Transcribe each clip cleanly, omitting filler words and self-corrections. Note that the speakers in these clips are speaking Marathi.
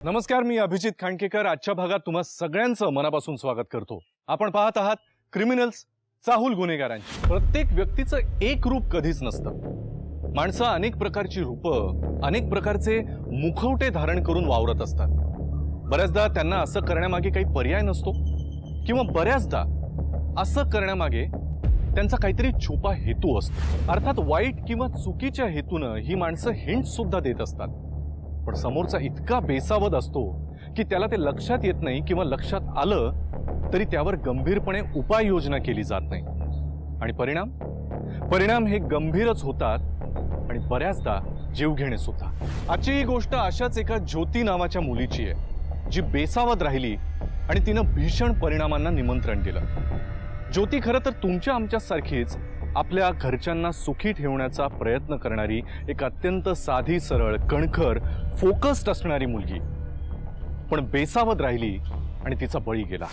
नमस्कार, मी अभिजित खांडकेकर आजच्या भागात तुम्हा सगळ्यांचं मनापासून स्वागत करतो। आपण पाहत आहात क्रिमिनल्स, चाहूल गुन्हेगारांची। प्रत्येक व्यक्तीचं एक रूप कधीच नसतं। माणसं अनेक प्रकारची रूपं, अनेक प्रकारचे मुखवटे धारण करून वावरत असतात। बऱ्याचदा त्यांना असं करण्यामागे काही पर्याय नसतो किंवा बऱ्याचदा असं करण्यामागे त्यांचा काहीतरी छुपा हेतू असतो। अर्थात वाईट किंवा चुकीच्या हेतूने ही माणसं हिंट सुद्धा देत असतात, पण समोरचा इतका बेसावध असतो की त्याला ते लक्षात येत नाही किंवा लक्षात आलं तरी त्यावर गंभीरपणे उपाययोजना केली जात नाही आणि परिणाम हे गंभीरच होतात आणि बऱ्याचदा जीवघेणे सुद्धा। आजची ही गोष्ट अशाच एका ज्योती नावाच्या मुलीची आहे जी बेसावध राहिली आणि तिनं भीषण परिणामांना निमंत्रण दिलं। ज्योती खरं तर तुमच्या आमच्यासारखीच आपल्या घरच्यांना सुखी ठेवण्याचा प्रयत्न करणारी एक अत्यंत साधी सरळ कणखर फोकस्ड असणारी मुलगी, पण बेसावध राहिली आणि तिचा बळी गेला।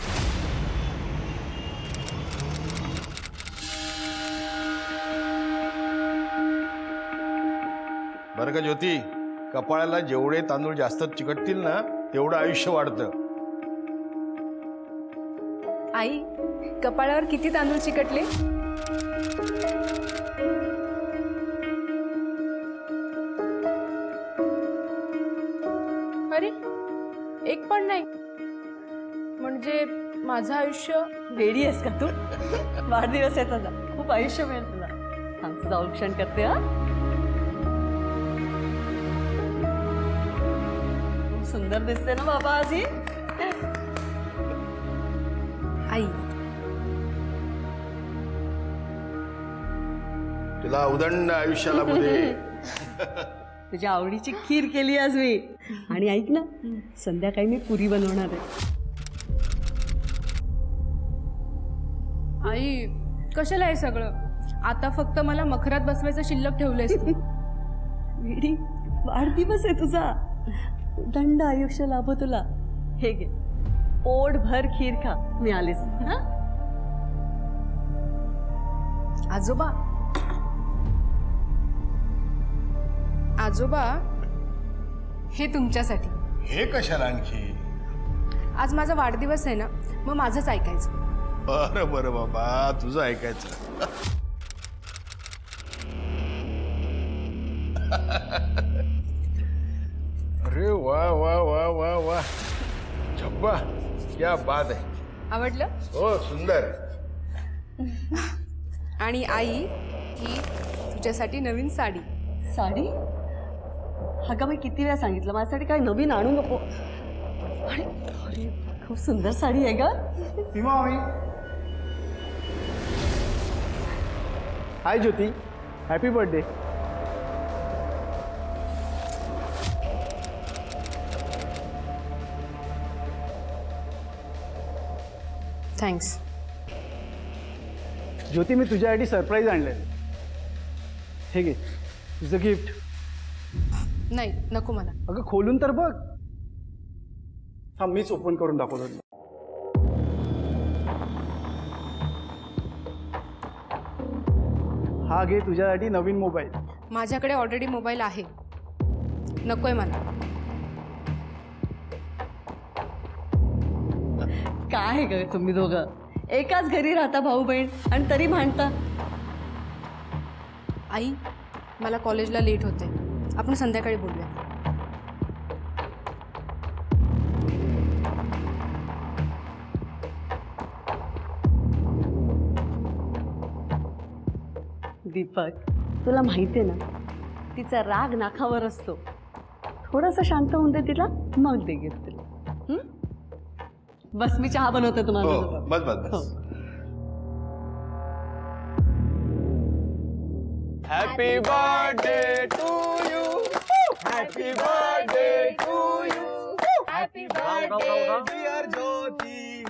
बरं का ज्योती, कपाळाला जेवढे तांदूळ जास्त चिकटतील ना तेवढं आयुष्य वाढतं। आई, कपाळावर किती तांदूळ चिकटले? अरे, एक पण नाही। म्हणजे माझं आयुष्य। वेडी आहेस का तू? वाढदिवस आहे तुझा, खूप आयुष्य मिळेल तुला। आमचं जाऊन क्षण करते हा। खूप सुंदर दिसते ना बाबा आज ही। आई, तुला उदंड आयुष्याला मध्ये तुझ्या आवडीची खीर केली आज मी। आणि ऐक ना, संध्याकाळी मी पुरी बनवणार आहे। आई कशाला आहे सगळं? आता फक्त मला मखरात बसवायचं शिल्लक ठेवलंयस तू। वेडी, वाढदिवस आहे तुझा, दंड आयुष्य लाभो तुला। हे घे, पोटभर खीर खा, मी आलेस हा। आजोबा, आजोबा, हे तुमच्यासाठी। हे कशाला आणखी? आज माझा वाढदिवस आहे ना, मग माझंच ऐकायचं। बरं बरं बाबा, तुझं ऐकायचं। अरे वा वा वा वा वा, छप्पा, क्या बात आहे। आवडलं? हो, सुंदर। आणि आई, ही तुझ्यासाठी नवीन साडी। साडी? अगं मी किती वेळा सांगितलं माझ्यासाठी काय नवीन आणू नको। अरे अरे, खूप सुंदर साडी आहे ग। हाय ज्योती, हॅपी बर्थडे। थँक्स। ज्योती, मी तुझ्यासाठी सरप्राईज आणलंय। हे घे तुझं गिफ्ट। नाही, नको मला। अगं खोलून तर बघ। हा, मीच ओपन करून दाखवतो। हा घे तुझ्यासाठी नवीन मोबाईल। माझ्याकडे ऑलरेडी मोबाईल आहे, नकोय मला। काय ग तुम्ही दोघं एकाच घरी राहता, भाऊ बहीण, आणि तरी भांडता। आई, मला कॉलेजला लेट होते, आपण संध्याकाळी बोलूया। दीपक, तुला माहिती आहे ना, तिचा राग नाकावर असतो। थोडंसं शांत होऊन दे तिला, मग दे गिफ्ट तिला। बस मी चहा बनवते हो, तुम्हाला। बस बस बस। Happy birthday to you, happy birthday to you, happy birthday dear Jyoti.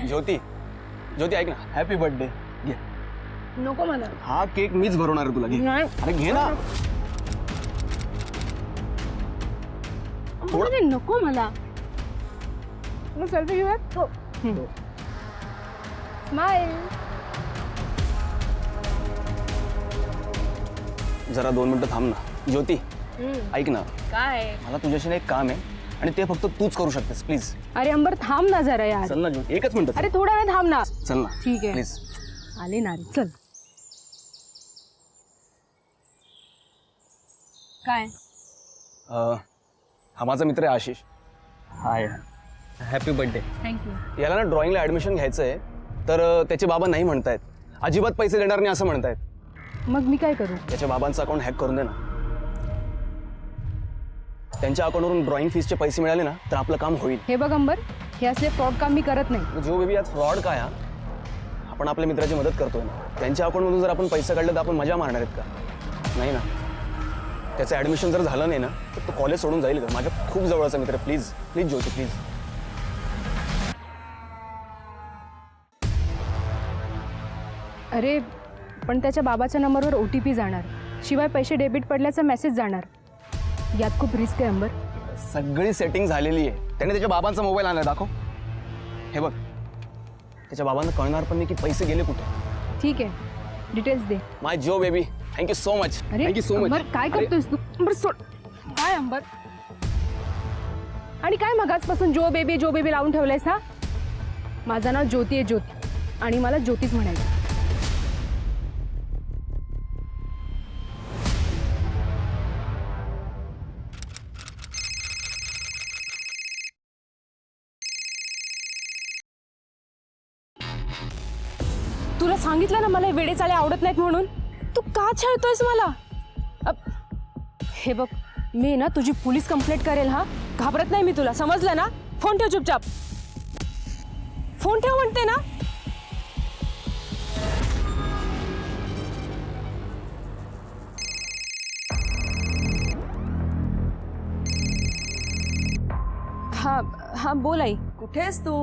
Jyoti, Jyoti ऐक ना, हॅपी बर्थडे। घे, नको मला। हा केक मीच भरवणार आहे तुला। घे, नाही, अरे घे ना। नको मला। मग सेल्फी घेऊयात? हो। स्माइल। जरा 2 मिनिटं थांब ना. ज्योती ऐक ना, काय मला तुझ्याशी ना एक काम आहे आणि ते फक्त तूच करू शकतेस प्लीज. अरे अंबर थांब ना जरा यार. चल ना ज्योती, एकच मिनिट. अरे थोडा वेळ थांब ना. चल ना ठीक आहे. प्लीज. आले ना रे, चल. काय हा माझा मित्र आहे आशिष. हाय, हॅपी बर्थडे. थँक्यू. याला ना ड्रॉइंगला ॲडमिशन घ्यायचं आहे, तर त्याचे बाबा नाही म्हणतायत, अजिबात पैसे देणार नाही असं म्हणतायत. मग मी काय करू? त्याच्या बाबांचं अकाउंट हॅक करून दे ना. त्यांच्या अकाउंटवरून ड्रॉइंग फीसचे पैसे मिळाले ना तर आपलं काम होईल. हे बघ अंबर, हे असले फ्रॉड काम मी करत नाही. जो बेबी आज फ्रॉड काय हा? आपण आपल्या मित्राची मदत करतोय ना. त्यांच्या अकाउंटमधून जर आपण पैसे काढले तर आपण मजा मारणार आहेत का? नाही ना. त्याचं ॲडमिशन जर झालं नाही ना तर तो कॉलेज सोडून जाईल का? माझ्या खूप जवळचा मित्र, प्लीज प्लीज ज्योती प्लीज. अरे पण त्याच्या बाबाच्या नंबरवर OTP जाणार, शिवाय पैसे डेबिट पडल्याचा मेसेज जाणार. यात खूप रिस्क आहे अंबर. सगळी सेटिंग झालेली आहे. त्याने त्याच्या बाबांचा मोबाईल आणला, दाखव. हे बघ, त्याच्या बाबांना कळणार पण नाही की पैसे गेले कुठे. ठीक आहे, डिटेल्स दे. माय जो बेबी, थँक्यू सो मच. अरे थँक्यू सो अंबर मच. काय करतोयस तू? अंबर सोड. काय अंबर? आणि काय मगाचपासून जो बेबी लावून ठेवलंयस हा? माझं नाव ज्योती आहे, ज्योती, आणि मला ज्योतीच म्हणायचं. तुला सांगितलं ना मला हे वेडे चाळे आवडत नाहीत म्हणून. तू का छळतोयस मला? हे बघ, मी ना तुझी पोलीस कंप्लेंट करेल हा. घाबरत नाही मी तुला, समजलं ना? फोन ठेव चुपचाप. फोन ठेव म्हणते ना. हा हा बोल आई. कुठे आहेस तू?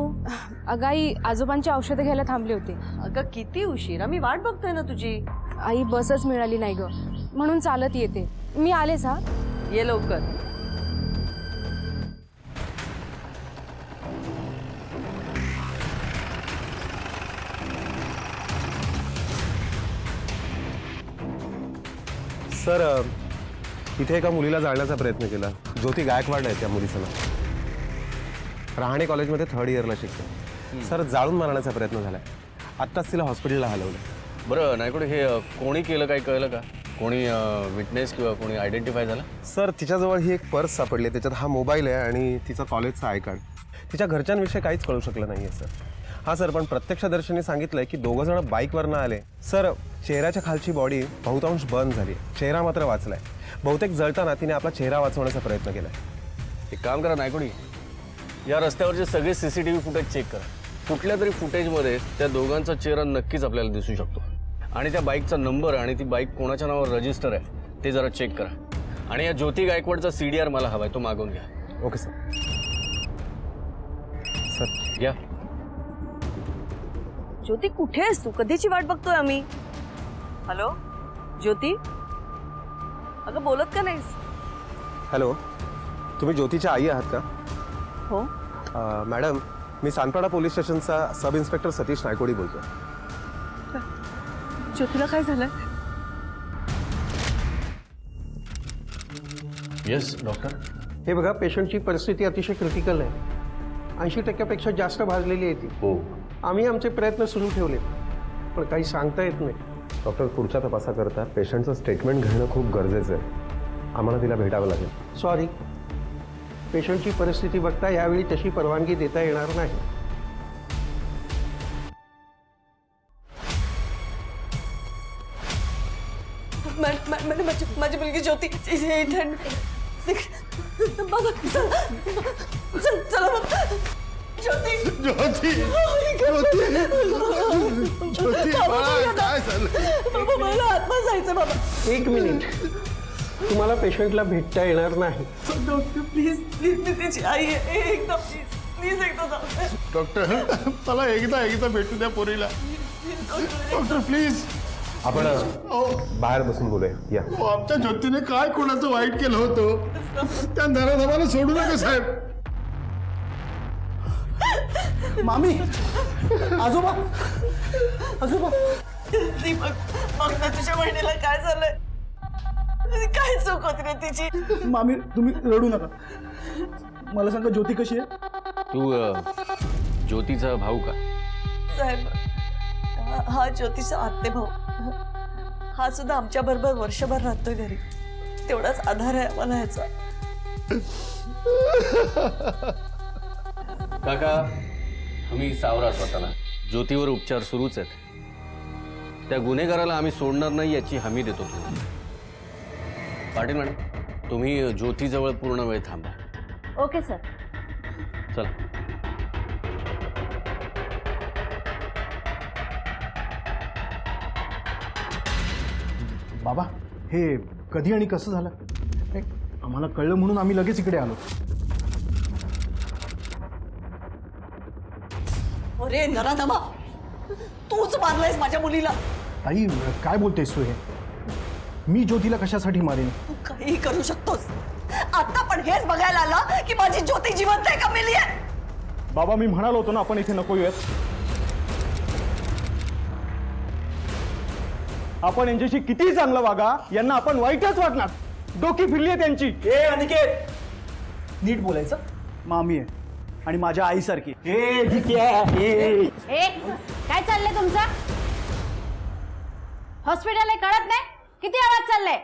अगं आई, आजोबांची औषधं घ्यायला थांबले होते. अगं किती उशीर, मी वाट बघतोय ना तुझी. आई बसच मिळाली नाही ग, म्हणून चालत येते. मी आलेच हा. ये लवकर. सर, इथे एका मुलीला जाळण्याचा प्रयत्न केला. ज्योती गायकवाड आहे त्या मुलीचं नाव. रहाणे कॉलेजमध्ये 3rd इयरला शिकते. सर, जाळून मारण्याचा प्रयत्न झालाय. आत्ताच तिला हॉस्पिटलला हलवलं. बरं नायकुडे, हे कोणी केलं काय कळलं का? कोणी विटनेस किंवा कोणी आयडेंटिफाय झालं? सर, तिच्याजवळ ही एक पर्स सापडली. त्याच्यात हा मोबाईल आहे आणि तिचा कॉलेजचा आय कार्ड. तिच्या घरच्यांविषयी काहीच कळू शकलं नाही आहे सर. हां सर, पण प्रत्यक्षदर्शींनी सांगितलंय की 2 जण बाईकवरनं आले. सर, चेहऱ्याच्या खालची बॉडी बहुतांश बर्न झाली, चेहरा मात्र वाचलाय. बहुतेक जळताना तिने आपला चेहरा वाचवण्याचा प्रयत्न केलाय. एक काम करा नायकुडी, या रस्त्यावरचे सगळे CCTV फुटेज चेक करा. कुठल्या तरी फुटेजमध्ये त्या दोघांचा चेहरा नक्कीच आपल्याला दिसू शकतो. आणि त्या बाईकचा नंबर आणि ती बाईक कोणाच्या नावावर रजिस्टर आहे ते जरा चेक करा. आणि या ज्योती गायकवाडचा CDR मला हवाय, तो मागवून घ्या. Okay sir. सर या. ज्योती कुठे आहेस तू? कधीची वाट बघतोय आम्ही. हॅलो ज्योती, अगं बोलत का नाहीस? हॅलो, तुम्ही ज्योतीच्या आई आहात का? हो. मॅडम, मी सानपाडा पोलीस स्टेशनचा सब इन्स्पेक्टर सतीश नायकोडी बोलतो. ज्योतीला काय झालंय? Yes doctor. हे बघा, पेशंटची परिस्थिती अतिशय क्रिटिकल आहे. 80% जास्त भाजलेली आहे ती. हो. आम्ही आमचे प्रयत्न सुरू ठेवले, पण काही सांगता येत नाही. डॉक्टर, पुढच्या तपासाकरता पेशंटचं स्टेटमेंट घेणं खूप गरजेचं आहे. आम्हाला तिला भेटावं लागेल. सॉरी, पेशंटची परिस्थिती बघता यावेळी तशी परवानगी देता येणार नाही. माझी मुलगी ज्योती बाबा, चला बाबा. ज्योती, ज्योती, ज्योती बाळा, काय झालं? बाबा मला आत्मा जायचं बाबा. 1 मिनिट, तुम्हाला पेशंटला भेटता येणार नाही. डॉक्टर प्लीज प्लीज, मी त्याची आई आहे. एकदा प्लीज प्लीज एकदा जाऊ. डॉक्टर, मला एकदा भेटू द्या पोरीला. Doctor please. आपण बाहेर बसून बोलूया. या. आमच्या ज्योतीने काय कोणाचं वाईट केलं होतं? त्या नराधमाला सोडू नका साहेब. मामी, आजोबा, आजोबा. ती बघ ना तुझ्या बहिणीला काय झालंय. काय चूक होती रे तिची? मामी तुम्ही रडू नका. मला सांगा ज्योती कशी आहे? तू ज्योतीचा भाऊ का? साहेब, हा ज्योतीचा आत्ते भाऊ. हा सुद्धा आमच्या बरोबर वर्षभर राहतोय घरी. तेवढाच आधार आहे आम्हाला ह्याचा. काका तुम्ही सावरा स्वतःला. ज्योतीवर उपचार सुरूच आहेत. त्या गुन्हेगाराला आम्ही सोडणार नाही याची हमी देतो. पाटील मॅडम, तुम्ही ज्योतीजवळ पूर्ण वेळ थांबा. Okay sir. चला. बाबा हे कधी आणि कसं झालं? नाही, आम्हाला कळलं म्हणून आम्ही लगेच इकडे आलो. अरे नराधमा, तूच मारलायस माझ्या मुलीला. ताई काय बोलतेस तू हे? मी ज्योतीला कशासाठी मारेन? तू काही करू शकतोस. आता पण हेच बघायला आला की माझी ज्योती जिवंत आहे का मेली आहे? बाबा मी म्हणालो होतो ना आपण इथे नको येत. आपण यांच्याशी किती चांगलं वागा, यांना आपण वाईटच वाटणार. डोकी फिरली आहे त्यांची. ए अनिकेत, नीट बोलायचं. मामी आहे आणि माझ्या आईसारखी. काय चाललंय तुमचं? हॉस्पिटल आहे कळत नाही? किती आवाज चाललाय?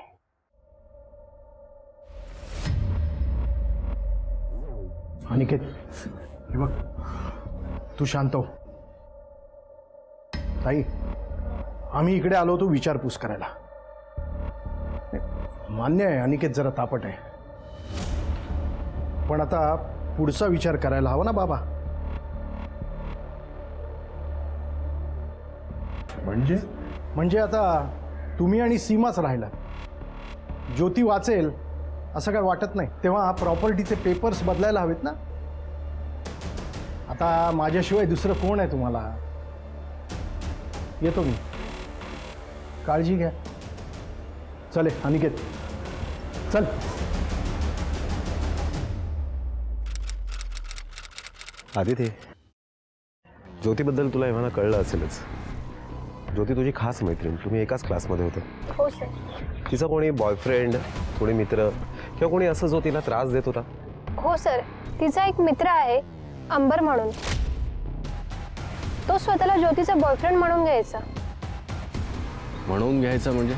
अनिकेत हे बघ, तू शांत हो. ताई आम्ही इकडे आलो होतो विचारपूस करायला. मान्य आहे अनिकेत जरा तापट आहे, पण आता पुढचा विचार करायला हवा ना बाबा. म्हणजे आता तुम्ही आणि सीमाच राहिला. ज्योती वाचेल असं काय वाटत नाही. तेव्हा प्रॉपर्टीचे पेपर्स बदलायला हवेत ना. आता माझ्याशिवाय दुसरं कोण आहे तुम्हाला? येतो मी. काळजी घ्या. चले अनिकेत चल. आदिती, ज्योतीबद्दल तुला एव्हाना कळलं असेलच. ज्योती तुझी खास मैत्रीण. तुम्ही एकाच क्लासमध्ये होते. हो सर. तिचा कोणी बॉयफ्रेंड, कोणी मित्र किंवा कोणी असं जो तिला त्रास देत होता? हो सर, तिचा एक मित्र आहे अंबर म्हणून. तो स्वतःला ज्योतीचा बॉयफ्रेंड म्हणून घ्यायचा. म्हणून घ्यायचं म्हणजे?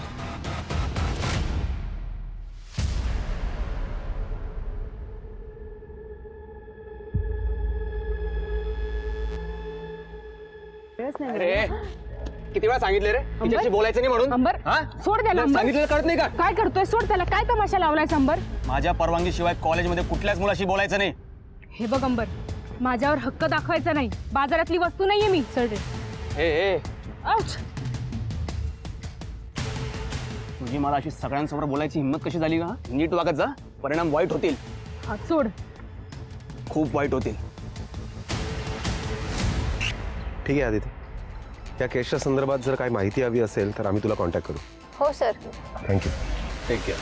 अरे किती वेळा सांगितले रे तिच्याशी बोलायचं नाही म्हणून. अंबर हा? सोड त्याला. अंबर, सांगितलेलं कळत नाही का? काय करतोय? सोड त्याला. काय तमाशा लावलायस अंबर? माझ्या परवानगीशिवाय कॉलेजमध्ये कुठल्याच मुलाशी बोलायचं नाही. हे बघ अंबर, माझ्यावर हक्क दाखवायचा नाही. बाजारातली वस्तू नाहीये मी. चल रे. ए आउच. तुझी मला अशी सगळ्यांसमोर बोलायची हिंमत कशी झाली का? नीट वागत जा, परिणाम वाईट होतील. हात सोड. खूप वाईट होतील. ठीक आहे आदिती, या केसच्या संदर्भात जर काही माहिती हवी असेल तर आम्ही तुला कॉन्टॅक्ट करू. हो सर. थँक्यू. Take care.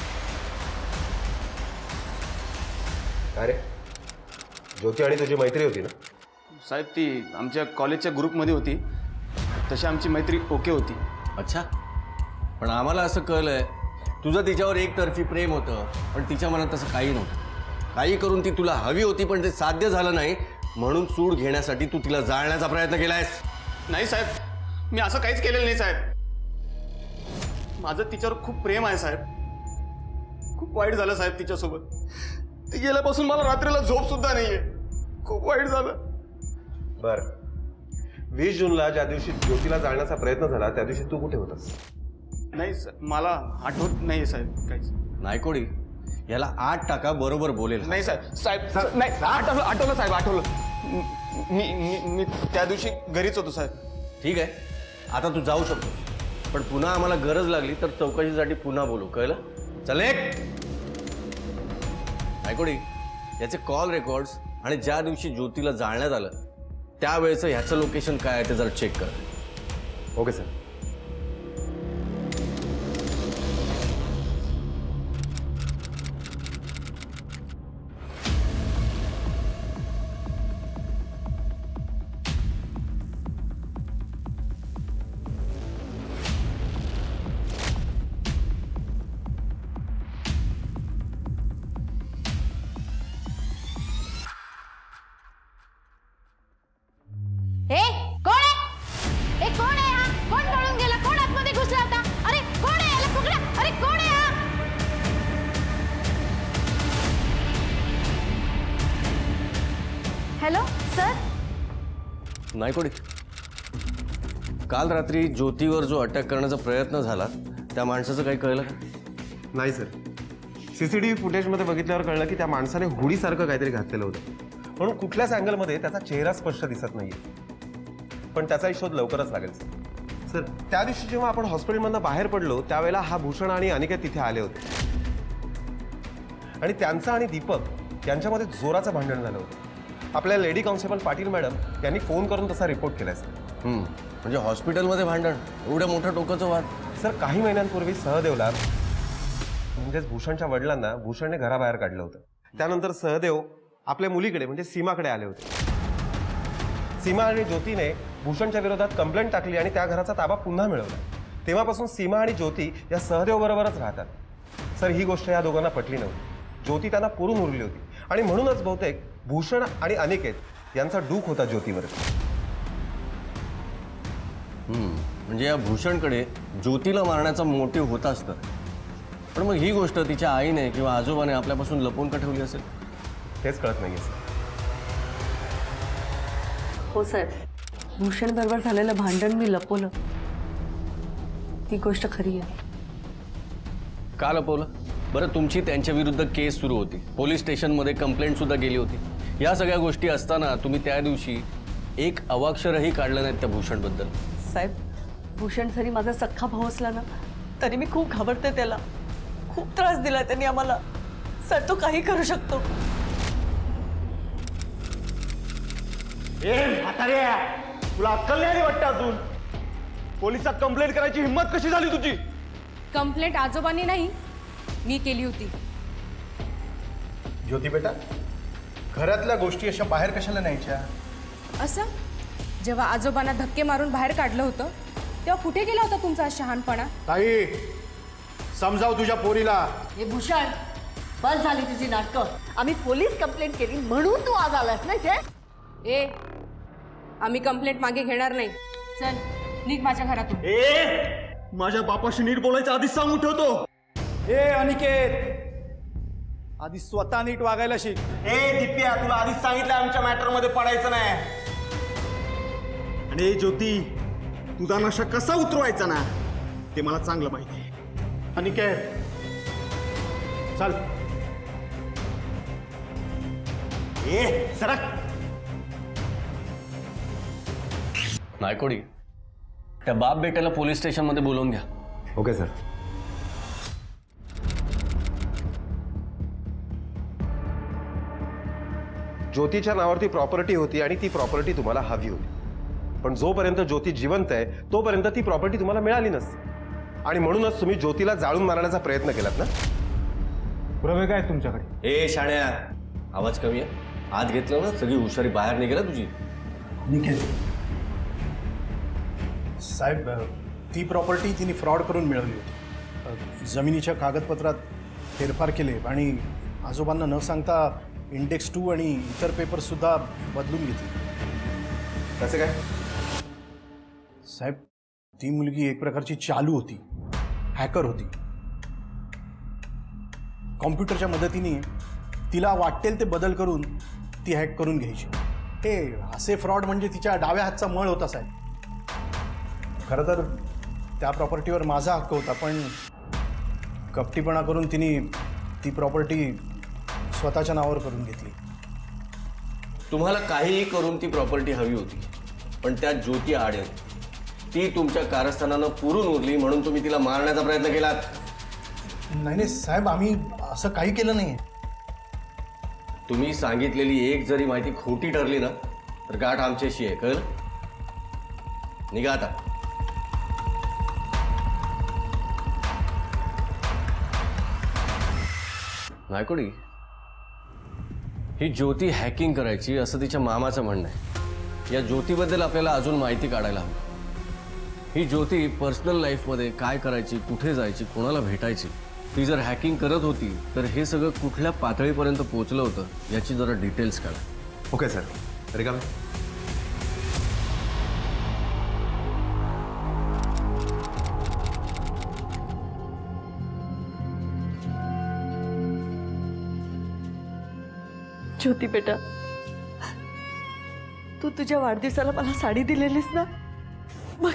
अरे ज्योती आणि तुझी मैत्री होती ना? साहेब ती आमच्या कॉलेजच्या ग्रुपमध्ये होती. तशी आमची मैत्री ओके होती. अच्छा, पण आम्हाला असं कळलंय तुझं तिच्यावर एकतर्फी प्रेम होतं, पण तिच्या मनात तसं काही नव्हतं. काही करून ती तुला हवी होती, पण ते साध्य झालं नाही म्हणून सूड घेण्यासाठी तू तिला जाळण्याचा प्रयत्न केलायस. नाही साहेब, मी असं काहीच केलेलं नाही साहेब. माझं तिच्यावर खूप प्रेम आहे साहेब. खूप वाईट झालं साहेब तिच्यासोबत. ती गेल्यापासून मला रात्रीला झोप सुद्धा नाहीये. खूप वाईट झालं. बरं, 20 जूनला ज्या दिवशी ज्योतीला जाळण्याचा प्रयत्न झाला त्या दिवशी तू कुठे होतास? नाही मला आठवत नाही साहेब काहीच. नायकोडी, याला 8 टाका बरोबर बोलेल. नाही साहेब नाही आठवलं साहेब, आठवलं. मी त्या दिवशी घरीच होतो साहेब. ठीक आहे, आता तू जाऊ शकतो, पण पुन्हा आम्हाला गरज लागली तर चौकशीसाठी पुन्हा बोलू. कळलं? चल एक. नायकोडी, याचे कॉल रेकॉर्ड्स आणि ज्या दिवशी ज्योतीला जाळण्यात आलं त्यावेळेचं ह्याचं लोकेशन काय आहे ते जरा चेक कर. Okay sir. नायकोडी, काल रात्री ज्योतीवर जो अटॅक करण्याचा प्रयत्न झाला त्या माणसाचं काही कळलं का? नाही सर, सीसीटीव्ही फुटेजमध्ये बघितल्यावर कळलं की त्या माणसाने हुडीसारखं काहीतरी घातलेलं होतं, म्हणून कुठल्याच अँगलमध्ये त्याचा चेहरा स्पष्ट दिसत नाहीये, पण त्याचाही शोध लवकरच लागेल सर. सर, त्या दिवशी जेव्हा आपण हॉस्पिटलमधनं बाहेर पडलो त्यावेळेला हा भूषण आणि अनिकेत तिथे आले होते आणि त्यांचं आणि दीपक यांच्यामध्ये जोराचं भांडण झालं होतं. आपल्या लेडी कॉन्स्टेबल पाटील मॅडम यांनी फोन करून तसा रिपोर्ट केलाय सर. म्हणजे हॉस्पिटलमध्ये भांडण, एवढ्या मोठ्या टोकाचं वाद. सर, काही महिन्यांपूर्वी सहदेवला म्हणजेच भूषणच्या वडिलांना भूषणने घराबाहेर काढलं होतं. त्यानंतर सहदेव आपल्या मुलीकडे म्हणजे सीमाकडे आले होते. सीमा आणि ज्योतीने भूषणच्या विरोधात कंप्लेंट टाकली आणि त्या घराचा ताबा पुन्हा मिळवला. तेव्हापासून सीमा आणि ज्योती या सहदेव बरोबरच राहतात. सर, ही गोष्ट या दोघांना पटली नव्हती. ज्योती त्यांना पुरून उरली होती आणि म्हणूनच बहुतेक भूषण आणि अनिकेत यांचा डूक होता ज्योतीवर. म्हणजे या भूषणकडे ज्योतीला मारण्याचा मोटिव्ह होता असतं, पण मग ही गोष्ट तिच्या आईने किंवा आजोबाने आपल्यापासून लपवून का ठेवली असेल हेच कळत नाहीये सर. हो साहेब, भूषण बरोबर झालेलं भांडण मी लपवलं, ती गोष्ट खरी आहे. का लपवलं बरं? तुमची त्यांच्या विरुद्ध केस सुरू होती, पोलीस स्टेशनमध्ये कंप्लेंट सुद्धा गेली होती. या सगळ्या गोष्टी असताना तुम्ही त्या दिवशी एक अवाक्षरही काढलं नाहीत त्या भूषणबद्दल. साहेब, भूषण जरी माझा सख्खा भाऊ असला ना तरी मी खूप घाबरते त्याला. खूप त्रास दिला त्यांनी आम्हाला. सर, तो काही करू शकतो. तुला अक्कल नाही वाटतं अजून? पोलिसात कंप्लेंट करायची हिंमत कशी झाली तुझी? कंप्लेंट आजोबांनी नाही, मी केली होती. ज्योती बेटा, घरातल्या गोष्टी अशा बाहेर कशाला न्यायच्या? असं जेव्हा आजोबांना धक्के मारून बाहेर काढलं होतं तेव्हा कुठे गेला होता तुमचा शहाणपणा? ताई, समजाव तुझ्या पोरीला. हे भूषण, बस झाली तुझी नाटकं. आम्ही पोलीस कंप्लेंट केली म्हणून तू आज आलास ना इथे? ए, आम्ही कंप्लेंट मागे घेणार नाही. चल निघ माझ्या घरातून. माझ्या बापाशी नीट बोलायचं आधीच सांगून ठेवतो. ए अनिकेत, आधी स्वतः नीट वागायला शिक. दिप्या, तुला आधीच सांगितलं आमच्या मॅटर मध्ये पडायचं नाही. आणि ज्योती, तुझा नशा कसा उतरवायचा ना ते मला चांगलं माहिती आहे. अनिकेत, चल. सरक. नायकोडी, त्या बाप बेट्याला पोलीस स्टेशनमध्ये बोलवून घ्या. Okay sir. ज्योतीच्या नावावरती प्रॉपर्टी होती आणि ती प्रॉपर्टी तुम्हाला हवी होती, पण जोपर्यंत ज्योती जिवंत आहे तोपर्यंत ती प्रॉपर्टी तुम्हाला मिळाली नसती आणि म्हणूनच तुम्ही ज्योतीला जाळून मारण्याचा प्रयत्न केलात ना? पुरावे काय तुमच्याकडे? ए शाण्या, आवाज कमी आहे. आत घेतलं ना, सगळी हुशारी बाहेर निघेल तुझी. निकेत साहेब, ती प्रॉपर्टी तिने फ्रॉड करून मिळवली होती. जमिनीच्या कागदपत्रात फेरफार केले आणि आजोबांना न सांगता इंडेक्स 2 आणि इतर पेपरसुद्धा बदलून घेतले. कसं काय? साहेब, ती मुलगी एक प्रकारची चालू होती, हॅकर होती. कॉम्प्युटरच्या मदतीने तिला वाटेल ते बदल करून ती हॅक करून घ्यायची. हे असे फ्रॉड म्हणजे तिच्या डाव्या हातचा मळ होता साहेब. खरं तर त्या प्रॉपर्टीवर माझा हक्क होता, पण कपटीपणा करून तिने ती प्रॉपर्टी स्वतःच्या नावावर करून घेतली. तुम्हाला काहीही करून ती प्रॉपर्टी हवी होती, पण त्यात ज्योती आड होती. ती तुमच्या कारस्थानानं पुरून उरली म्हणून तुम्ही तिला मारण्याचा प्रयत्न केलात. नाही नाही साहेब, आम्ही असं काही केलं नाही. तुम्ही सांगितलेली एक जरी माहिती खोटी ठरली ना तर गाठ आमच्याशी आहे, कळलं? निघा आता. नायकोडी, ही ज्योती हॅकिंग करायची असं तिच्या मामाचं म्हणणं आहे. या ज्योतीबद्दल आपल्याला अजून माहिती काढायला हवी. ही ज्योती पर्सनल लाईफमध्ये काय करायची, कुठे जायची, कोणाला भेटायची, ती जर हॅकिंग करत होती तर हे सगळं कुठल्या पातळीपर्यंत पोहोचलं होतं याची जरा डिटेल्स काढा. Okay sir. रिकामे. ज्योती बेटा, तू तुझ्या वाढदिवसाला मला साडी दिलेलीस ना, बघ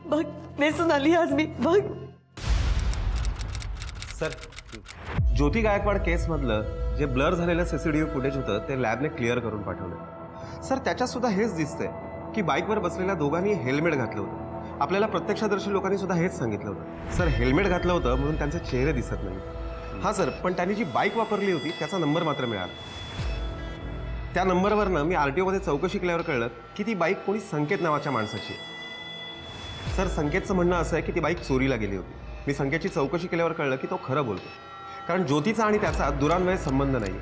बघ नेसून आली आज मी, बघ. सर ज्योती गायकवाड केसमधलं जे ब्लर झालेलं सीसीटीव्ही फुटेज होतं ते लॅबने क्लिअर करून पाठवलं. सर त्याच्यात सुद्धा हेच दिसतंय की बाईकवर बसलेल्या दोघांनी हेल्मेट घातलं होतं. आपल्याला प्रत्यक्षदर्शी लोकांनी सुद्धा हेच सांगितलं होतं. सर हेल्मेट घातलं होतं म्हणून त्यांचे चेहरे दिसत नाही. हां सर, पण त्यांनी जी बाईक वापरली होती त्याचा नंबर मात्र मिळाला. त्या नंबरवरनं मी RTO मध्ये चौकशी केल्यावर कळलं की ती बाईक कोणी संकेत नावाच्या माणसाची. सर संकेतचं म्हणणं असं आहे की ती बाईक चोरीला गेली होती. मी संकेतची चौकशी केल्यावर कळलं की तो खरं बोलतो, कारण ज्योतीचा आणि त्याचा दुरान्वये संबंध नाही.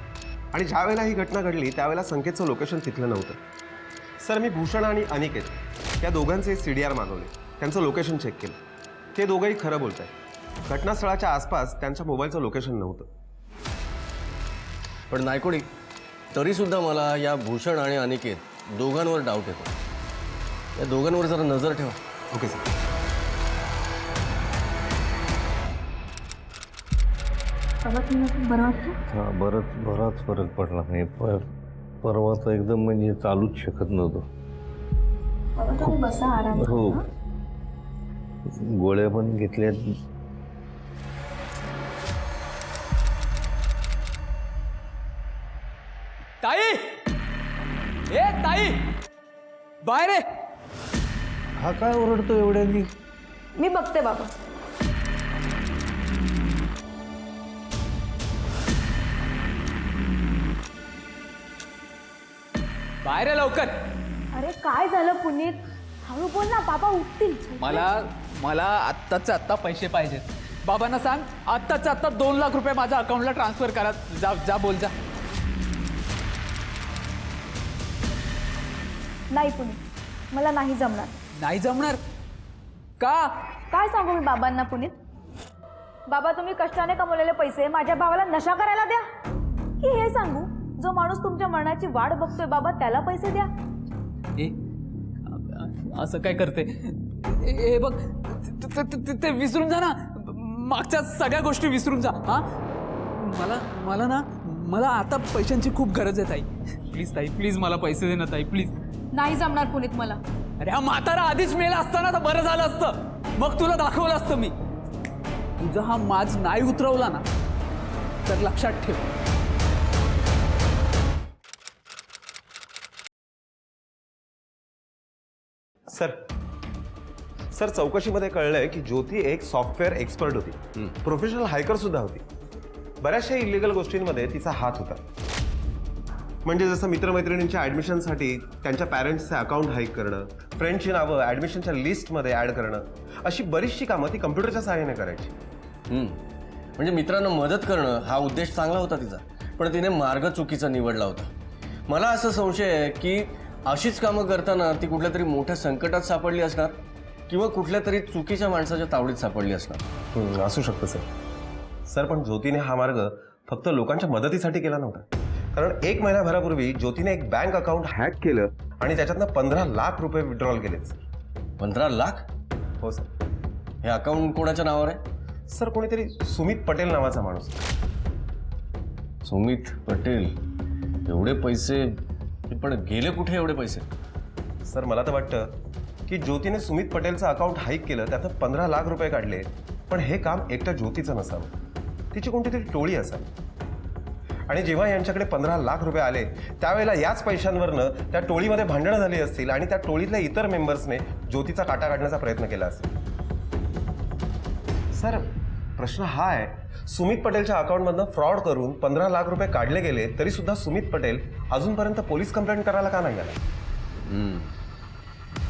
आणि ज्या वेळेला ही घटना घडली त्यावेळेला संकेतचं लोकेशन तिथलं नव्हतं. सर मी भूषण आणि अनिकेत या दोघांचे CDR मागवले, त्यांचं लोकेशन चेक केलं. ते दोघंही खरं बोलत आहेत. घटनास्थळाच्या आसपास त्यांच्या मोबाईलचं लोकेशन नव्हतं. पण नायकोडी, तरीसुद्धा मला या भूषण आणि अनिकेत दोघांवर डाऊट येतो. या दोघांवर जरा नजर ठेवा. Okay sir. हां, बराच फरक पडला नाही. परवा तर एकदम म्हणजे चालूच शकत नव्हतं. हो, गोळ्या पण घेतल्या. ताई, ए ताई, बाहेर आहे. हा काय ओरडतो एवढ्यांनी? मी बघते बाबा. बाहेर आहे लवकर. अरे काय झालं पुनीत? हळू बोल ना, बाबा उठतील. मला आत्ताच आत्ता पैसे पाहिजेत. बाबांना सांग आत्ताच आत्ता 2 लाख रुपये माझ्या अकाउंटला ट्रान्सफर करा. जा जा बोल जा. नाही पुनीत, मला नाही जमणार. नाही जमणार का? काय सांगू मी बाबांना पुनीत? बाबा तुम्ही कष्टाने कमवलेले पैसे माझ्या भावाला नशा करायला द्या, की हे सांगू जो माणूस तुमच्या मरणाची वाट बघतोय बाबा त्याला पैसे द्या? ए असं काय करते? हे बघ, ते विसरून जा ना, मागच्या सगळ्या गोष्टी विसरून जा. हा मला आता पैशांची खूप गरज आहे ताई. प्लीज ताई, प्लीज मला पैसे दे ना ताई, प्लीज. नाही जमणार पुनीत मला. अरे हा म्हातारा आधीच मेला असताना तर बरं झालं असतं, मग तुला दाखवलं असतं मी. तुझा हा माज नाही उतरवला ना तर लक्षात ठेव. सर चौकशीमध्ये कळलंय की ज्योती एक सॉफ्टवेअर एक्सपर्ट होती, प्रोफेशनल हायकर सुद्धा होती. बऱ्याचशा इलिगल गोष्टींमध्ये तिचा हात होता. म्हणजे जसं मित्रमैत्रिणींच्या ॲडमिशनसाठी त्यांच्या पॅरेंट्सचे अकाउंट हाईक करणं, फ्रेंडची नावं ॲडमिशनच्या लिस्टमध्ये ॲड करणं, अशी बरीचशी कामं ती कम्प्युटरच्या सहाय्याने करायची. म्हणजे मित्रांना मदत करणं हा उद्देश चांगला होता तिचा, पण तिने मार्ग चुकीचा निवडला होता. मला असं संशय आहे की अशीच कामं करताना ती कुठल्या तरी मोठ्या संकटात सापडली असणार किंवा कुठल्या तरी चुकीच्या माणसाच्या तावडीत सापडली असणार. असू शकतं सर. पण ज्योतीने हा मार्ग फक्त लोकांच्या मदतीसाठी केला नव्हता, कारण 1 महिन्याभरापूर्वी ज्योतीने एक बँक अकाउंट हॅक केलं आणि त्याच्यातनं 15 लाख रुपये विड्रॉल केले. 15 लाख? हो सर. हे अकाउंट कोणाच्या नावावर आहे? सर कोणीतरी सुमित पटेल नावाचा माणूस. सुमित पटेल? एवढे पैसे? पण गेले कुठे एवढे पैसे? सर मला तर वाटतं की ज्योतीने सुमित पटेलचं अकाउंट हाईक केलं, त्यातनं 15 लाख रुपये काढले. पण हे काम एकट्या ज्योतीचं नसावं, तिची कोणती तरी टोळी असावी. आणि जेव्हा यांच्याकडे 15 लाख रुपये आले त्यावेळेला याच पैशांवरनं त्या टोळीमध्ये भांडणं झाली असतील आणि त्या टोळीतल्या इतर मेंबर्सने ज्योतीचा काटा काढण्याचा प्रयत्न केला असेल. सर प्रश्न हा आहे, सुमित पटेलच्या अकाउंटमधनं फ्रॉड करून 15 लाख रुपये काढले गेले तरी सुद्धा सुमित पटेल अजूनपर्यंत पोलीस कंप्लेंट करायला का नाही आला?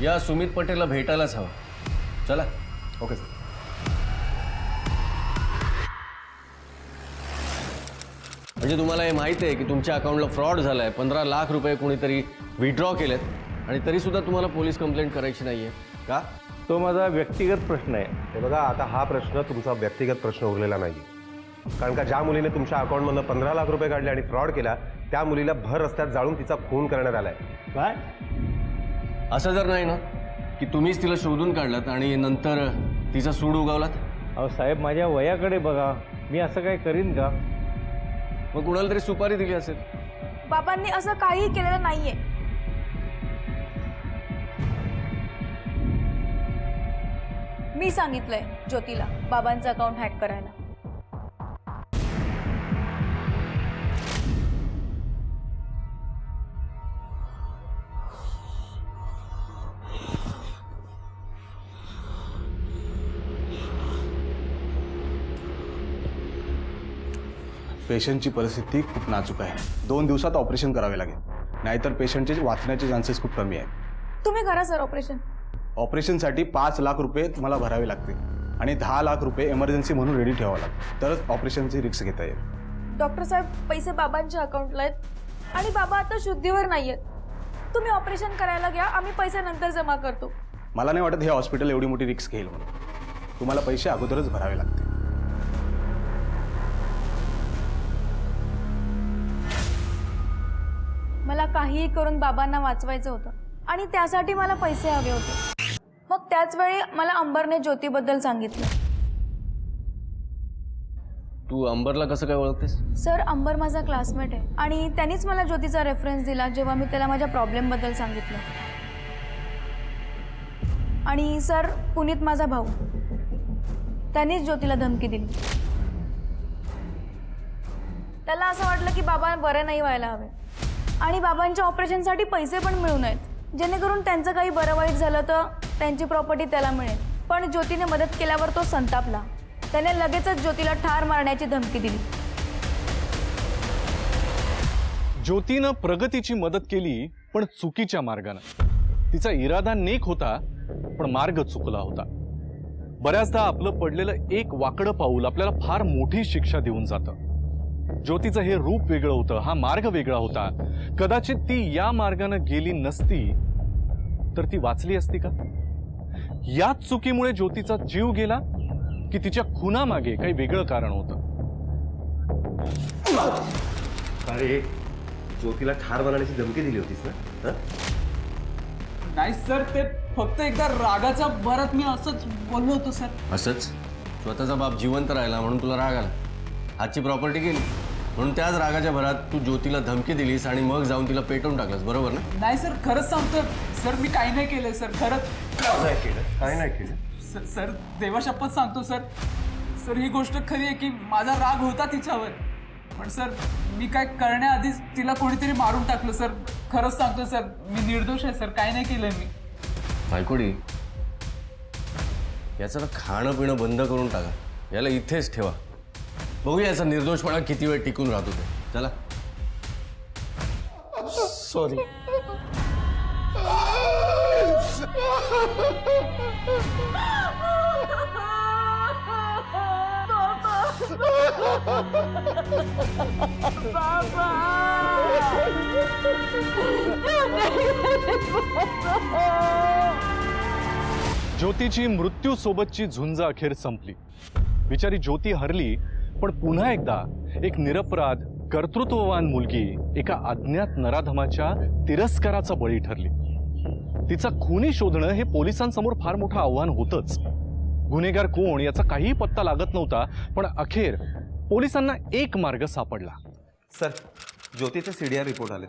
या सुमित पटेलला भेटायलाच हवं. चला. Okay sir. म्हणजे तुम्हाला हे माहिती आहे की तुमच्या अकाउंटला फ्रॉड झाला आहे, 15 लाख रुपये कोणीतरी विड्रॉ केलेत आणि तरीसुद्धा तुम्हाला पोलीस कंप्लेंट करायची नाही आहे का? तो माझा व्यक्तिगत प्रश्न आहे. हे बघा, आता हा प्रश्न तुमचा व्यक्तिगत प्रश्न उरलेला नाही, कारण का ज्या मुलीने तुमच्या अकाउंटमधनं 15 लाख रुपये काढले आणि फ्रॉड केला त्या मुलीला भर रस्त्यात जाळून तिचा खून करण्यात आलाय. काय? असं जर नाही ना की तुम्हीच तिला शोधून काढलात आणि नंतर तिचा सूड उगवलात? अहो साहेब, माझ्या वयाकडे बघा, मी असं काय करीन का? मग कुणाला तरी सुपारी दिली असेल. बाबांनी असं काहीही केलेलं नाहीये. मी सांगितलंय ज्योतीला बाबांचं अकाउंट हॅक करायला. पेशंटची परिस्थिती खूप नाजूक आहे. 2 दिवसात ऑपरेशन करावे लागेल, नाहीतर पेशंटचे वाचण्याचे चान्सेस खूप कमी आहेत. तुम्ही करा सर ऑपरेशन. ऑपरेशनसाठी 5 लाख रुपये तुम्हाला भरावे लागतील आणि 10 लाख रुपये एमर्जन्सी म्हणून रेडी ठेवावं लागतं, तरच ऑपरेशनची रिस्क घेता येईल. डॉक्टर साहेब, पैसे बाबांच्या अकाउंटला आहेत आणि बाबा आता शुद्धीवर नाही आहेत. तुम्ही ऑपरेशन करायला घ्या, आम्ही पैसे नंतर जमा करतो. मला नाही वाटत हे हॉस्पिटल एवढी मोठी रिस्क घेईल म्हणून. तुम्हाला पैसे अगोदरच भरावे लागतील. मला काहीही करून बाबांना वाचवायचं होतं आणि त्यासाठी मला पैसे हवे होते. मग त्याच वेळी मला अंबरने ज्योतीबद्दल सांगितलं. तू अंबरला कसं काय ओळखतेस? सर, अंबर माझा क्लासमेट आहे आणि त्यांनीच मला ज्योतीचा रेफरन्स दिला जेव्हा मी त्याला माझ्या प्रॉब्लेमबद्दल सांगितलं. आणि सर, पुनीत माझा भाऊ, त्यांनीच ज्योतीला धमकी दिली. त्याला असं वाटलं की बाबा बरे नाही व्हायला हवे आणि बाबांच्या ऑपरेशनसाठी पैसे पण मिळू नयेत, जेणेकरून त्यांचं काही बरं वाईट झालं तर त्यांची प्रॉपर्टी त्याला मिळेल. पण ज्योतीने मदत केल्यावर तो संतापला. त्याने लगेचच ज्योतीला ठार मारण्याची धमकी दिली. ज्योतीनं प्रगतीची मदत केली, पण चुकीच्या मार्गानं. तिचा इरादा नेक होता, पण मार्ग चुकला होता. बऱ्याचदा आपलं पडलेलं एक वाकडं पाऊल आपल्याला फार मोठी शिक्षा देऊन जातं. ज्योतीचं हे रूप वेगळं होतं, हा मार्ग वेगळा होता. कदाचित ती या मार्गानं गेली नसती तर ती वाचली असती का? याच चुकीमुळे ज्योतीचा जीव गेला की तिच्या खुनामागे काही वेगळं कारण होतं? अरे, ज्योतीला ठार बनायची धमकी दिली होतीस ना? नाही सर, ते फक्त एकदा रागाच्या भरात मी असंच बोललो होतो सर. असंच? स्वतःचा बाप जिवंत राहिला म्हणून तुला राग आला? हातची प्रॉपर्टी गेली म्हणून त्याच रागाच्या भरात तू ज्योतीला धमकी दिलीस आणि मग जाऊन तिला पेटवून टाकलंस, बरोबर ना? नाही सर, खरंच सांगतो सर, मी काही नाही केलंय सर. खरंच काय नाही केलं? सर, देवाशपथ सांगतो सर. सर, ही गोष्ट खरी आहे की माझा राग होता तिच्यावर, पण सर मी काय करण्याआधीच तिला कोणीतरी मारून टाकलं सर. खरंच सांगतो सर, मी निर्दोष आहे सर, काय नाही केलंय मी. बायकोडी, याचं खाणं पिणं बंद करून टाका. याला इथेच ठेवा. बघूया याचा निर्दोषपणा किती वेळ टिकून राहतो ते. चला. सॉरी. ज्योतीची मृत्यूसोबतची झुंज अखेर संपली. बिचारी ज्योती हरली, पण पुन्हा एकदा एक निरपराध कर्तृत्ववान मुलगी एका अज्ञात नराधमाच्या तिरस्काराचा बळी ठरली. तिचा खुनी शोधणं हे पोलिसांसमोर फार मोठं आव्हान होतंच. गुन्हेगार कोण याचा काहीही पत्ता लागत नव्हता, पण अखेर पोलिसांना एक मार्ग सापडला. सर, ज्योतीचे CDR रिपोर्ट आले.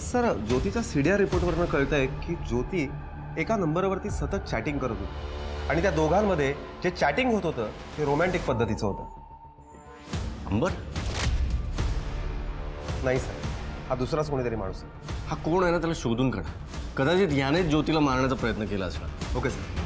सर, ज्योतीच्या CDR रिपोर्टवरनं कळतंय की ज्योती एका नंबरवरती सतत चॅटिंग करत होती आणि त्या दोघांमध्ये जे चॅटिंग होत होतं ते रोमॅन्टिक पद्धतीचं होतं. अंबर? नाही सर, हा दुसराच कोणीतरी माणूस आहे. हा कोण आहे ना, त्याला शोधून काढा. कदाचित यानेच ज्योतीला मारण्याचा प्रयत्न केला असला. Okay sir.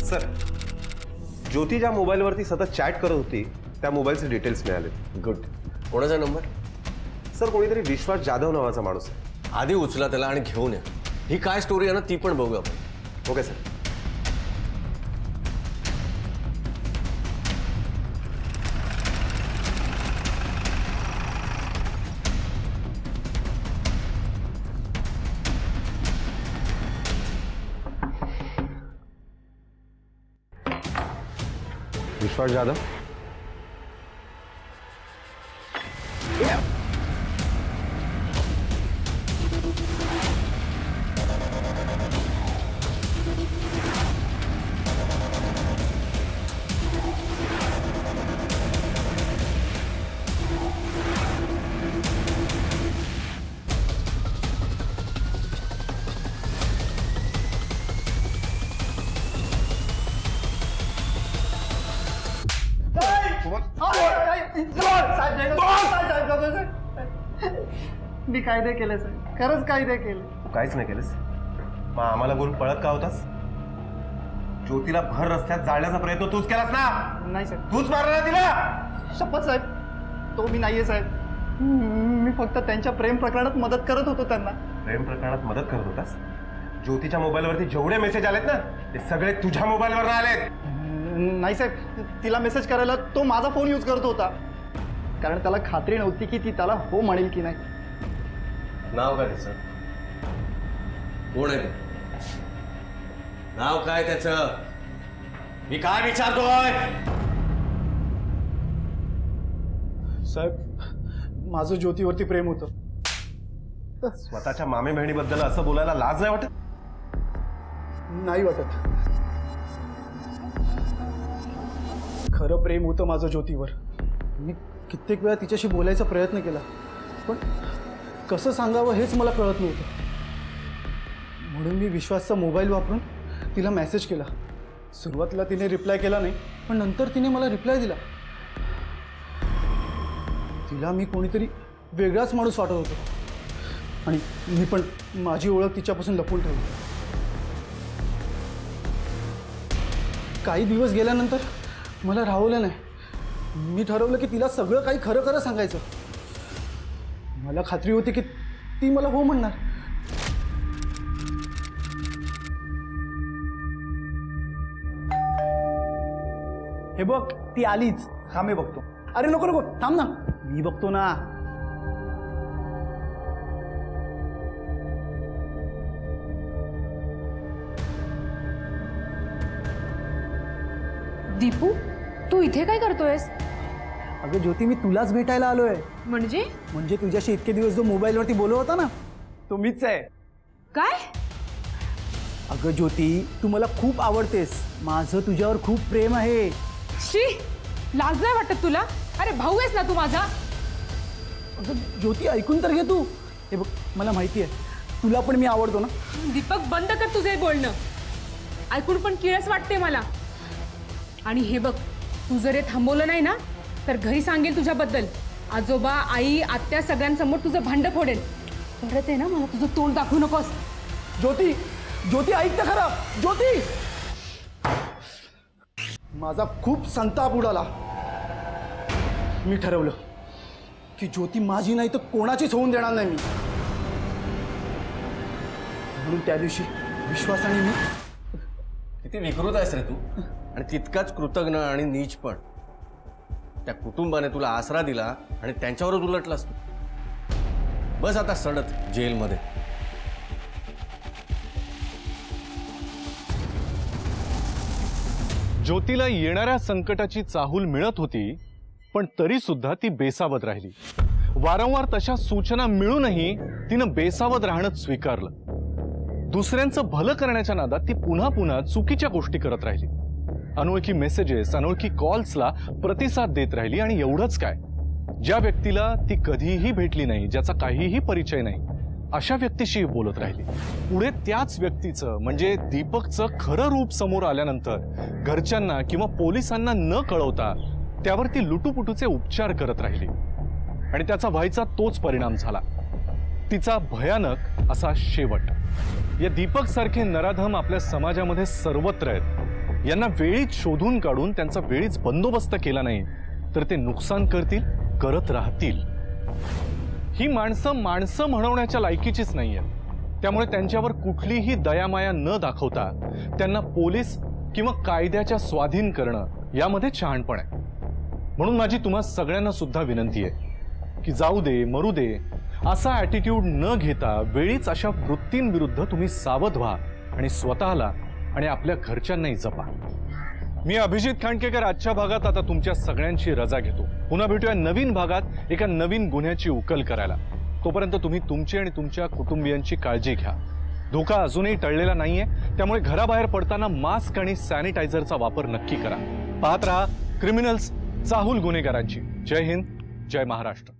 सर, ज्योती ज्या मोबाईलवरती सतत चॅट करत होती त्या मोबाईलचे डिटेल्स मिळाले. गुड. कोणाचा नंबर? सर, कोणीतरी विश्वास जाधव नावाचा माणूस आहे. आधी उचला त्याला आणि घेऊन या. ही काय स्टोरी आहे ना ती पण बघू आपण. Okay sir. विश्वास जाधव. मी कायदे केले साहेब, खरंच कायदे केले. तू काहीच नाही केलंस. मग आम्हाला बोलून पळत का होतास? ज्योतीला भर रस्त्यात जाळण्याचा प्रयत्न तूच केलास ना? नाही साहेब, तूच मारला तिला. शपथ साहेब, तो मी नाहीये साहेब. मी फक्त त्यांच्या प्रेम प्रकरणात मदत करत होतो त्यांना. प्रेम प्रकरणात मदत करत होतास? ज्योतीच्या मोबाईलवरती जेवढे मेसेज आलेत ना ते सगळे तुझ्या मोबाईलवर आलेत. नाही साहेब, तिला मेसेज करायला तो माझा फोन यूज करत होता, कारण त्याला खात्री नव्हती की ती त्याला हो म्हणेल की नाही. नाव काय त्याचं? कोण आहे ते? नाव काय त्याचं? मी काय विचारतोय? साहेब, माझं ज्योतीवरती प्रेम होतं. स्वतःच्या मामे बहिणीबद्दल असं बोलायला लाज नाही वाटत? नाही वाटत. खरं प्रेम होतं माझं ज्योतीवर. मी कित्येक वेळा तिच्याशी बोलायचा प्रयत्न केला, पण कसं सांगावं हेच मला कळत नव्हतं. म्हणून मी विश्वासचा मोबाईल वापरून तिला मेसेज केला. सुरुवातीला तिने रिप्लाय केला नाही, पण नंतर तिने मला रिप्लाय दिला. तिला मी कोणीतरी वेगळाच माणूस वाटत होतो आणि मी पण माझी ओळख तिच्यापासून लपवून ठेवली. काही दिवस गेल्यानंतर मला राहवलं नाही. मी ठरवलं की तिला सगळं काही खरं खरं सांगायचं. मला खात्री होती की ती मला हो म्हणणार. हे बघ, ती आलीच. हा, मी बघतो. अरे नको नको, थांब ना, मी बघतो ना. दीपू, तू इथे काय करतोयस? अगं ज्योती, मी तुलाच भेटायला आलोय. म्हणजे तुझ्याशी इतके दिवस जो मोबाईलवरती बोलत होता ना, तो मीच आहे. काय? अगं ज्योती, तू मला खूप आवडतेस. माझं तुझ्यावर खूप प्रेम आहे. शी, लाज नाही वाटत तुला? अरे भाऊ आहेस ना तू माझा. अगं ज्योती, ऐकून तर घे तू. हे बघ, मला माहिती आहे तुला पण मी आवडतो ना. दीपक, बंद कर तुझे बोलणं. ऐकून पण किळस वाटते मला. आणि हे बघ, तू जर हे थांबवलं नाही ना तर घरी सांगेल तुझ्याबद्दल. आजोबा, आई, आत्या सगळ्यांसमोर तुझं भांडं फोडेल. परत आहे ना, मला तुझं तोंड दाखवू नकोस. ज्योती, ज्योती, ऐक तर खरं. ज्योती, माझा खूप संताप उडाला. मी ठरवलं की ज्योती माझी नाही तर कोणाचीच होऊन देणार नाही मी. म्हणून त्या दिवशी विश्वासाने मी. किती विकृत आहेस रे तू, आणि तितकाच कृतज्ञ आणि नीच पण. त्या कुटुंबाने तुला आसरा दिला आणि त्यांच्यावरच उलटलास तू. बस आता सडत जेलमध्ये. ज्योतीला येणाऱ्या संकटाची चाहूल मिळत होती, पण तरी सुद्धा ती बेसावध राहिली. वारंवार तशा सूचना मिळूनही तिनं बेसावध राहणं स्वीकारलं. दुसऱ्यांचं भलं करण्याच्या नादात ती पुन्हा पुन्हा चुकीच्या गोष्टी करत राहिली. अनोळखी मेसेजेस, अनोळखी कॉल्सला प्रतिसाद देत राहिली. आणि एवढंच काय, ज्या व्यक्तीला ती कधीही भेटली नाही, ज्याचा काहीही परिचय नाही, अशा व्यक्तीशी बोलत राहिली. पुढे त्याच व्यक्तीचं म्हणजे दीपकचं खरं रूप समोर आल्यानंतर घरच्यांना किंवा पोलिसांना न कळवता त्यावरती लुटूपुटूचे उपचार करत राहिली. आणि त्याचा व्हायचा तोच परिणाम झाला, तिचा भयानक असा शेवट. या दीपक सारखे नराधम आपल्या समाजामध्ये सर्वत्र आहेत. यांना वेळीच शोधून काढून त्यांचा वेळीच बंदोबस्त केला नाही तर ते नुकसान करत राहतील. ही माणसं म्हणवण्याच्या लायकीचीच नाहीये. त्यामुळे त्यांच्यावर कुठलीही दयामाया न दाखवता त्यांना पोलीस किंवा कायद्याच्या स्वाधीन करणं यामध्ये शहाणपण आहे. म्हणून माझी तुम्हा सगळ्यांना सुद्धा विनंती आहे की जाऊ दे, मरू दे असा ॲटिट्यूड न घेता वेळीच अशा वृत्तींविरुद्ध तुम्ही सावध व्हा आणि स्वतःला आणि आपल्या घरच्यांनाही जपा. मी अभिजित खांडकेकर आजच्या भागात आता तुमच्या सगळ्यांची रजा घेतो. पुन्हा भेटूया नवीन भागात एका नवीन गुन्ह्याची उकल करायला. तोपर्यंत तुम्ही तुमची आणि तुमच्या कुटुंबियांची काळजी घ्या. धोका अजूनही टळलेला नाहीये, त्यामुळे घराबाहेर पडताना मास्क आणि सॅनिटायझरचा वापर नक्की करा. पाहत रहा क्रिमिनल्स, चाहूल गुन्हेगारांची. जय हिंद, जय महाराष्ट्र.